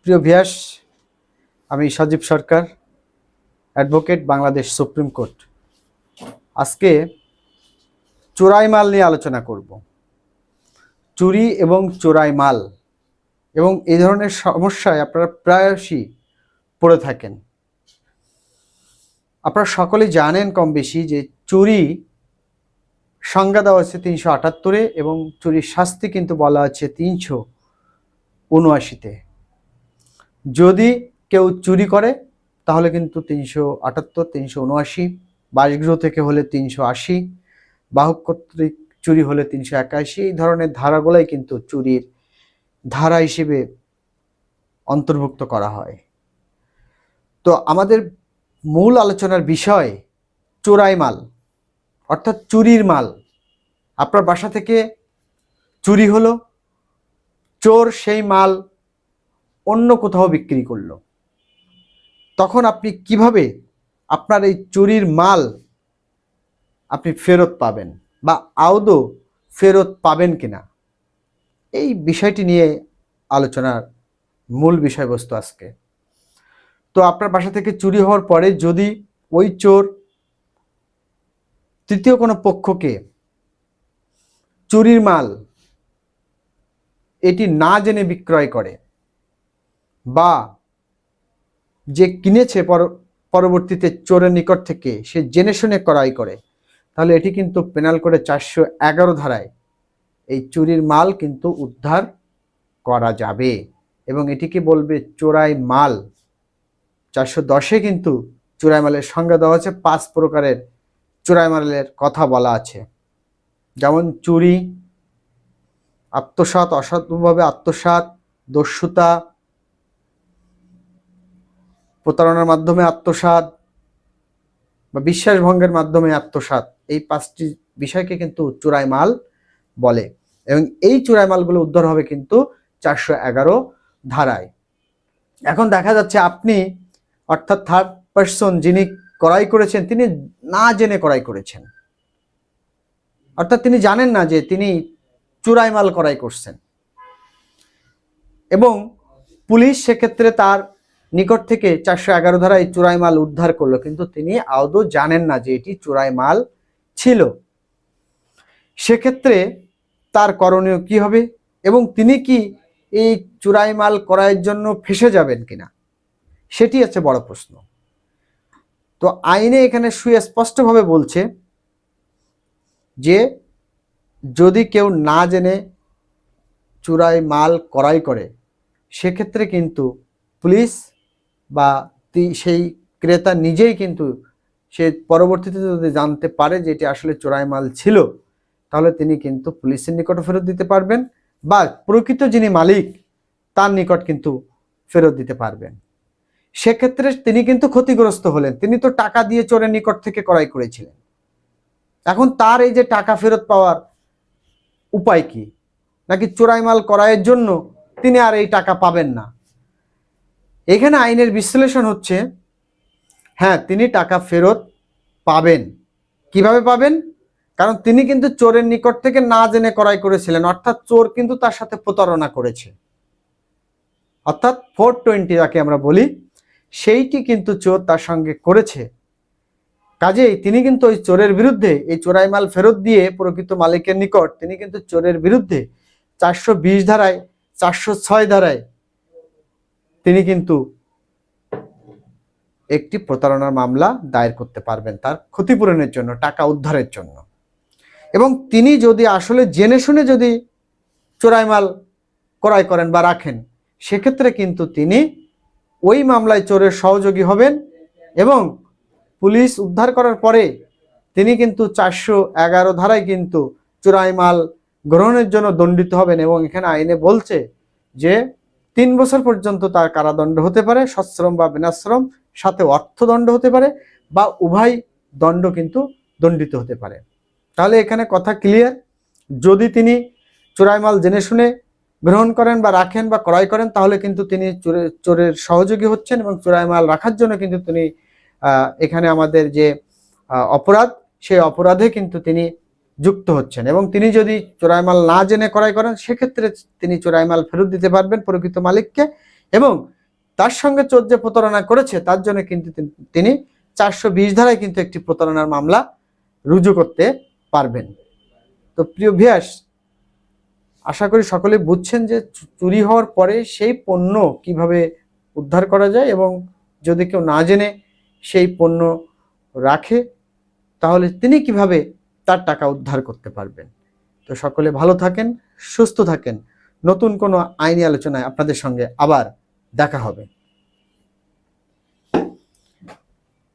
প্রিয় ভিয়াস, আমি সজীব সরকার, advocate, Bangladesh supreme court. আজকে চোরাই মাল নিয়ে আলোচনা করব। চুরি এবং চোরাই মাল এবং এই ধরনের সমস্যায় আপনারা প্রায়শই পড়ে থাকেন। আপনারা সকলেই জানেন কম বেশি যে চুরি সংজ্ঞা দেওয়া আছে ৩৭৮-এ এবং চুরির শাস্তি কিন্তু বলা আছে ৩৭৯-তে। যদি কেউ চুরি করে তাহলে কিন্তু ৩৭৮, ৩৭৯, বাসগৃহ থেকে হলে ৩৮০, বাহক কর্তৃক চুরি হলে ৩৮১। এই ধরনের ধারাগুলাই কিন্তু চুরির ধারা হিসেবে অন্তর্ভুক্ত করা হয়। তো আমাদের মূল আলোচনার বিষয় চোরাই মাল, অর্থাৎ চুরির মাল। আপনার বাসা থেকে চুরি হলো, চোর সেই মাল অন্য কোথাও বিক্রি করলো, তখন আপনি কিভাবে আপনার এই চুরির মাল আপনি ফেরত পাবেন বা আদৌ ফেরত পাবেন কিনা, এই বিষয়টি নিয়ে আলোচনার মূল বিষয়বস্তু আজকে। তো আপনার বাসা থেকে চুরি হওয়ার পরে যদি ওই চোর তৃতীয় কোনো পক্ষকে চুরির মাল এটি না জেনে বিক্রয় করে বা যে কিনেছে পরবর্তীতে চোরের নিকট থেকে সে জেনে শুনে ক্রয় করে, তাহলে এটি কিন্তু পেনাল কোডে ৪১১ ধারায় এই চুরির মাল কিন্তু উদ্ধার করা যাবে এবং এটিকে বলবে চোরাই মাল। ৪১০-এ কিন্তু চোরাই মালের সংজ্ঞা দেওয়া আছে, ৫ প্রকারের চোরাই মালের কথা বলা আছে, যেমন চুরি, আত্মসাৎ, অসাধুভাবে আত্মসাৎ, দস্যুতা, প্রতারণার মাধ্যমে আত্মসাৎ বা বিশ্বাসভঙ্গের মাধ্যমে আত্মসাৎ। এই ৫টি বিষয়কে কিন্তু চোরাই মাল বলে এবং এই চোরাই মালগুলো উদ্ধার হবে কিন্তু ৪১১ ধারায়। এখন দেখা যাচ্ছে আপনি, অর্থাৎ থার্ড পার্সন যিনি ক্রয় করেছেন, তিনি না জেনে ক্রয় করেছেন, অর্থাৎ তিনি জানেন না যে তিনি চোরাই মাল ক্রয় করছেন এবং পুলিশ সেক্ষেত্রে তার নিকট থেকে ৪১১ ধারায় চোরাই মাল উদ্ধার করলো, কিন্তু তিনি আদৌ জানেন না যে এটি চোরাই মাল ছিল। সেক্ষেত্রে তার করণীয় কি হবে এবং তিনি কি এই চোরাই মাল ক্রয়ের জন্য ফেঁসে যাবেন কিনা, সেটি হচ্ছে বড় প্রশ্ন। তো আইনে এখানে সুস্পষ্টভাবে বলছে যে যদি কেউ না জেনে চোরাই মাল ক্রয় করে, সেক্ষেত্রে কিন্তু পুলিশ বা সেই ক্রেতা নিজেই কিন্তু সে পরবর্তীতে যদি জানতে পারে যে এটি আসলে চোরাই মাল ছিল, তাহলে তিনি কিন্তু পুলিশের নিকট ফেরত দিতে পারবেন বা প্রকৃত যিনি মালিক তার নিকট কিন্তু ফেরত দিতে পারবেন। সেক্ষেত্রে তিনি কিন্তু ক্ষতিগ্রস্ত হলেন, তিনি তো টাকা দিয়ে চোরের নিকট থেকে ক্রয় করেছিলেন। এখন তার এই যে টাকা ফেরত পাওয়ার উপায় কি, নাকি চোরাই মাল ক্রয়ের জন্য তিনি আর এই টাকা পাবেন না? এখানে আইনের বিশ্লেষণ হচ্ছে, হ্যাঁ, তিনি টাকা ফেরত পাবেন। কিভাবে পাবেন? কারণ তিনি কিন্তু চোরের নিকট থেকে না জেনে ক্রয় করেছিলেন, অর্থাৎ চোর কিন্তু তার সাথে প্রতারণা করেছে, অর্থাৎ 420 যাকে আমরা বলি, সেইটি কিন্তু চোর তার সঙ্গে করেছে। কাজেই তিনি কিন্তু ওই চোরের বিরুদ্ধে, এই চোরাই মাল ফেরত দিয়ে প্রকৃত মালিকের নিকট তিনি কিন্তু চোরের বিরুদ্ধে ৪২০ ধারায়, ৪০৬ ধারায় তিনি কিন্তু একটি প্রতারণার মামলা দায়ের করতে পারবেন তার ক্ষতিপূরণের জন্য, টাকা উদ্ধারের জন্য। এবং তিনি যদি আসলে জেনে শুনে যদি চোরাই মাল ক্রয় করেন বা রাখেন, সেক্ষেত্রে কিন্তু তিনি ওই মামলায় চোরের সহযোগী হবেন এবং পুলিশ উদ্ধার করার পরে তিনি কিন্তু ৪১১ ধারায় কিন্তু চোরাই মাল গ্রহণের জন্য দণ্ডিত হবেন এবং এখানে আইনে বলছে যে ৩ বছর পর্যন্ত তার কারাদণ্ড হতে পারে, সশ্রম বা বিনাশ্রম, সাথে অর্থদণ্ড হতে পারে বা উভয় দণ্ড কিন্তু দণ্ডিত হতে পারে। তাহলে এখানে কথা ক্লিয়ার, যদি তিনি চোরাই মাল জেনে শুনে গ্রহণ করেন বা রাখেন বা ক্রয় করেন, তাহলে কিন্তু তিনি চোরের সহযোগী হচ্ছেন এবং চোরাই মাল রাখার জন্য কিন্তু তিনি এখানে আমাদের যে অপরাধ, সেই অপরাধে কিন্তু তিনি যুক্ত হচ্ছেন। এবং তিনি যদি চোরাই মাল না জেনে ক্রয় করেন, সেক্ষেত্রে তিনি চোরাই মাল ফেরত দিতে পারবেন প্রকৃত মালিককে এবং তার সঙ্গে চোর যে প্রতারণা করেছে তার জন্য কিন্তু তিনি 420 ধারায় কিন্তু একটি প্রতারণার মামলা রুজু করতে পারবেন। তো প্রিয় ভিউয়ার্স, আশা করি সকলে বুঝছেন যে চুরি হওয়ার পরে সেই পণ্য কিভাবে উদ্ধার করা যায়, এবং যদি কেউ না জেনে সেই পণ্য রাখে তাহলে তিনি কিভাবে তার টাকা উদ্ধার করতে পারবেন। তো সকলে ভালো থাকেন, সুস্থ থাকেন। নতুন কোনো আইনি আলোচনায় আপনাদের সঙ্গে আবার দেখা হবে।